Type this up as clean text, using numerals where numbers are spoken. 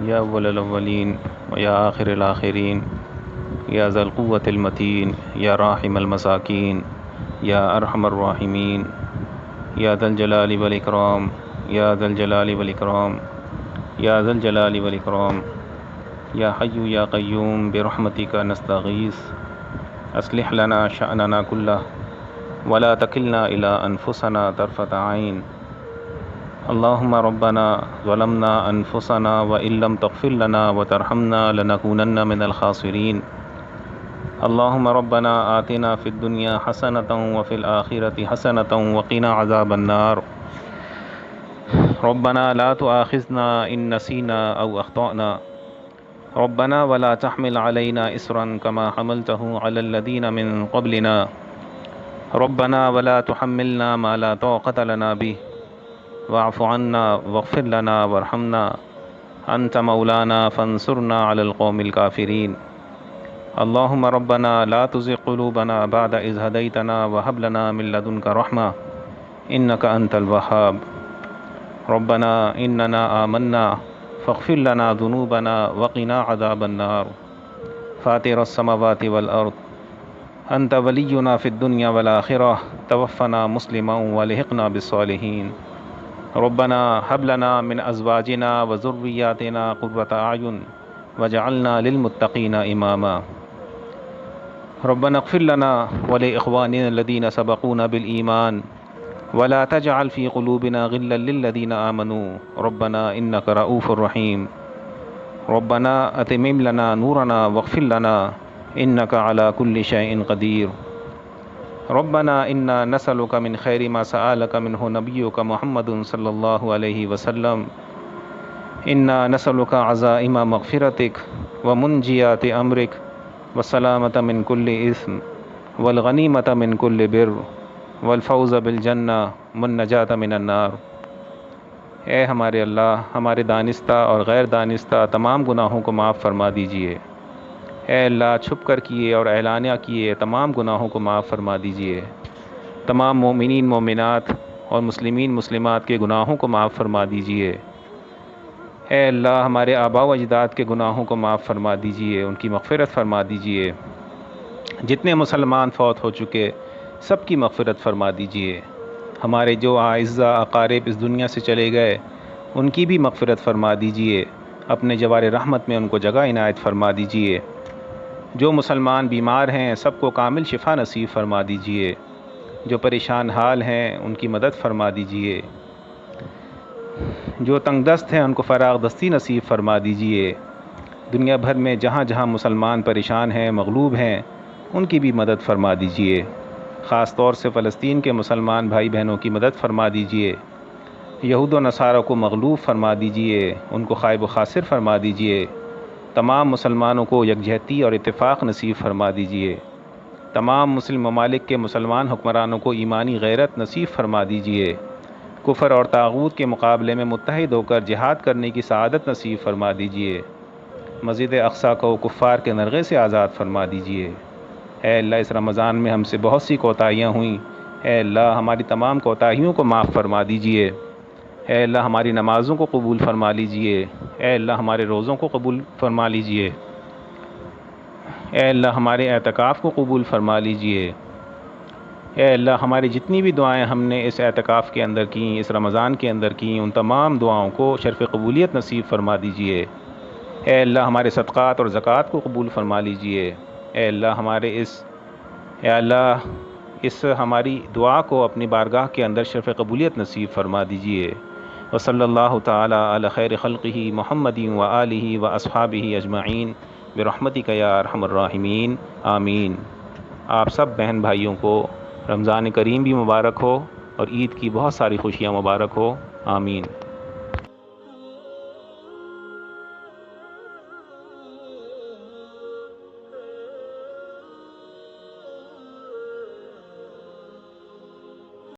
یا اول الاولین و یا آخر الآخرین یا ذا القوة المتین یا راحم المساکین یا ارحم الراحمین یا ذا الجلال والاکرام یا ذا الجلال والاکرام یا ذا الجلال والاکرام یا حی یا قیوم برحمتک نستغیث اصلح لنا شأننا کلہ ولا تکلنا الی انفسنا طرفۃ عین اللہم ربنا ظلمنا انفسنا وان لم تغفر لنا وترحمنا لنکونن من الخاسرین اللہم ربنا آتنا فی الدنیا حسنۃ وفی الآخرۃ حسنۃ وقنا عذاب النار ربنا لا تؤاخذنا ان نسینا او اخطأنا ربنا ولا تحمل علينا إصرا كما حملته على الذين من قبلنا ربنا ولا تحملنا ما لا طاقة لنا به واعف عنا واغفر لنا وارحمنا أنت مولانا فانصرنا على القوم الكافرين اللهم ربنا لا تزغ قلوبنا بعد إذ هديتنا وهب لنا من لدنك رحمة إنك أنت الوهاب ربنا إننا آمنا فاغفر لنا ذنوبنا وقنا عذاب النار فاطر السماوات والأرض أنت ولينا في الدنيا والآخرة توفنا مسلما والحقنا بالصالحين ربنا هب لنا من أزواجنا وذرياتنا قرة أعين واجعلنا للمتقين إماما ربنا اغفر لنا ولإخواننا الذين سبقونا بالإيمان ولا تجعل في قلوبنا غلا للذين آمنوا ربنا إنك رؤوف رحيم ربنا أتمم لنا نورنا واغفر لنا إنك على كل شيء قدير ربنا إنا نسألك من خير ما سألك منه نبيك محمد صلى الله عليه وسلم إنا نسألك عزائم مغفرتك ومنجيات أمرك والسلامة من كل إثم والغنيمة من كل بر والفوز بالجنة والنجاة من النار۔ اے ہمارے اللہ، ہمارے دانستہ اور غیر دانستہ تمام گناہوں کو معاف فرما دیجئے۔ اے اللہ، چھپ کر کیے اور اعلانیہ کیے تمام گناہوں کو معاف فرما دیجئے۔ تمام مومنین مومنات اور مسلمین مسلمات کے گناہوں کو معاف فرما دیجئے۔ اے اللہ، ہمارے آباء و اجداد کے گناہوں کو معاف فرما دیجئے، ان کی مغفرت فرما دیجئے۔ جتنے مسلمان فوت ہو چکے سب کی مغفرت فرما دیجئے۔ ہمارے جو اعزاء اقارب اس دنیا سے چلے گئے ان کی بھی مغفرت فرما دیجئے، اپنے جوار رحمت میں ان کو جگہ عنایت فرما دیجئے۔ جو مسلمان بیمار ہیں سب کو کامل شفا نصیب فرما دیجئے، جو پریشان حال ہیں ان کی مدد فرما دیجئے، جو تنگ دست ہیں ان کو فراغ دستی نصیب فرما دیجئے۔ دنیا بھر میں جہاں جہاں مسلمان پریشان ہیں مغلوب ہیں ان کی بھی مدد فرما دیجئے، خاص طور سے فلسطین کے مسلمان بھائی بہنوں کی مدد فرما دیجئے۔ یہود و نصارہ کو مغلوب فرما دیجئے، ان کو خائب و خاسر فرما دیجئے۔ تمام مسلمانوں کو یکجہتی اور اتفاق نصیب فرما دیجئے۔ تمام مسلم ممالک کے مسلمان حکمرانوں کو ایمانی غیرت نصیب فرما دیجئے۔ کفر اور طاغوت کے مقابلے میں متحد ہو کر جہاد کرنے کی سعادت نصیب فرما دیجئے۔ مسجد اقصیٰ کو کفار کے نرغے سے آزاد فرما دیجئے۔ اے اللہ، اس رمضان میں ہم سے بہت سی کوتاہیاں ہوئیں، اے اللہ ہماری تمام کوتاہیوں کو معاف فرما دیجئے۔ اے اللہ ہماری نمازوں کو قبول فرما لیجئے۔ اے اللہ ہمارے روزوں کو قبول فرما لیجئے۔ اے اللہ ہمارے اعتکاف کو قبول فرما لیجئے۔ اے اللہ ہماری جتنی بھی دعائیں ہم نے اس اعتکاف کے اندر کیں، اس رمضان کے اندر کیں، ان تمام دعاؤں کو شرف قبولیت نصیب فرما دیجئے۔ اے اللہ ہمارے صدقات اور زکوٰۃ کو قبول فرما لیجئے۔ اے اللہ اس ہماری دعا کو اپنی بارگاہ کے اندر شرف قبولیت نصیب فرما دیجئے۔ وصلی اللہ تعالی علی خیر خلقہ محمد و آلہ و اصحابہ اجمعین برحمتک یا ارحم الراحمین آمین۔ آپ سب بہن بھائیوں کو رمضان کریم بھی مبارک ہو اور عید کی بہت ساری خوشیاں مبارک ہو، آمین۔